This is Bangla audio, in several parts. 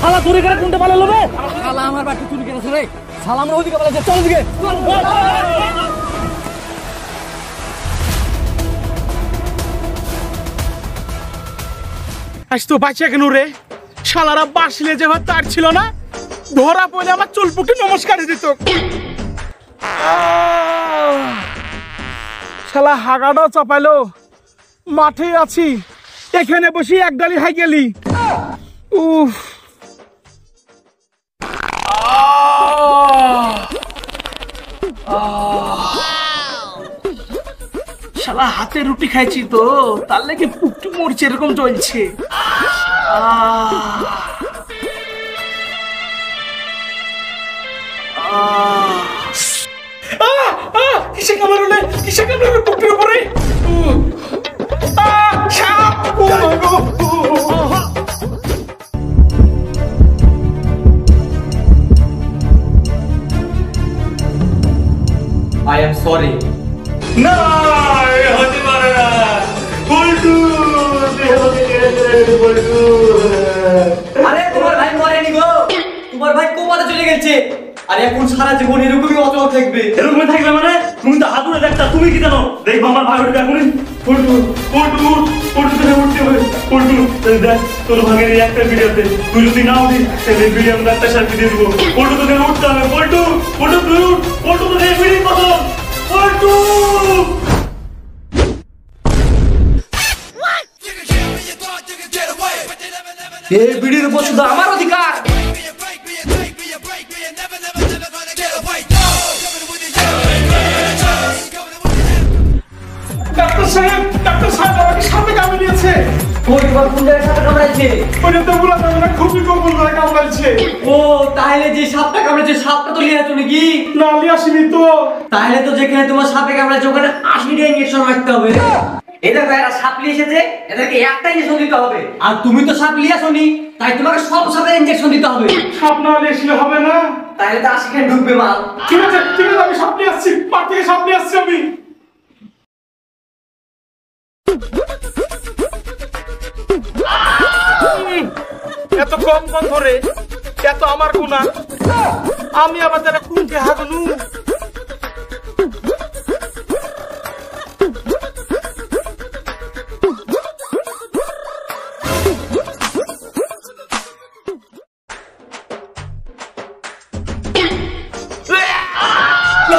শালা চুরি করে কোনটা পালালো রে? শালা আমার বাড়িতে চুরি করেছে রে। শালা আমরা ওদিকে পালাইছে, চল ওদিকে। আজ তো বাঁচিয়া কেন রে? শালারা বাসলে যেভাবে তার ছিল না, ধরা পড়লে আমার চুল পুটি নমস্কার দিত। শালা হাগাটাও চাপাইলো, মাঠে আছি, এখানে বসি এক ডালি হাই গেলি। উফ, শালা হাতে রুটি খাইছি তো, তার লেগে পুকটু মরছে, এরকম চলছে। কিসে কামড়ালে, কিসে কামড়ালে পুকটুর উপরে? সাপ! ও মাই গড! I am sorry. না, হতে পারে না। বল্টু, বল্টু। আরে তোমার ভাই মরেনি গো, তোমার ভাই কোমাতে চলে গেছে। আর এখন সারা জীবন এরকমই অচল থাকবে। এরকমই থাকবে মানে? তুমি তো হাতুড়ে দেখতা, তুমি কি জানো? দেখবো আমার ভাই ওটা এখনই পল্টু পল্টু পল্টু থেকে উঠতে হবে। পল্টু দেখ, তোর ভাগের এই একটা ভিডিওতে তুই যদি না উঠিস তাহলে ভিডিও আমরা একটা শান্তি দিয়ে দেবো। পল্টু তোকে উঠতে হবে। পল্টু পল্টু তুই উঠ। পল্টু তোকে ভিডিও পছন্দ। পল্টু এই ভিডিওর উপর শুধু আমার অধিকার। ডাক্তার সাহেব, ডাক্তার সাহেব, আমাকে সাপে কামড়িয়েছে। ওই এবার কোন জায়গায় সাপে কামড়াইছে? ওইটা তো বলা যাবে না, খুবই গোপন করে কামড়াইছে। ও তাহলে যে সাপটা কামড়েছে, সাপটা তো লিয়ে আসছো নাকি? না, নিয়ে আসিনি তো। তাহলে তো যেখানে তোমার সাপে কামড়েছে ওখানে 80টা ইনজেকশন মারতে হবে। এরা এরা সাপ নিয়ে এসেছে, এদেরকে একটা ইনজেকশন দিতে হবে। আর তুমি তো সাপ নিয়ে আসোনি, তাই তোমাকে সব সাপের ইনজেকশন দিতে হবে। সাপ না নিয়ে আসলে হবে না। তাহলে তো 80 খান ঢুকবে মাল। ঠিক আছে, ঠিক আছে, আমি সাপ নিয়ে আসছি, পাট থেকে সাপ নিয়ে আসছি আমি। এত কম কম ধরে, এত আমার গুণা, আমি আবার যারা কোনকে হাগনু।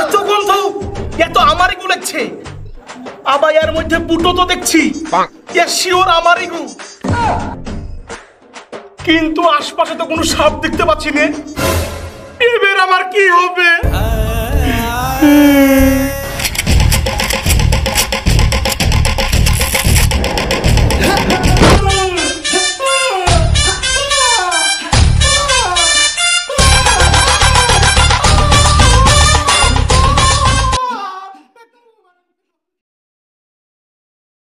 এত গন্ধ, এত আমারই গু লাগছে। আবার এর মধ্যে বুটো তো দেখছি, শিওর আমারই গু। কিন্তু আশপাশে তো কোনো সাপ দেখতে পাচ্ছি না, এবার আমার কি হবে?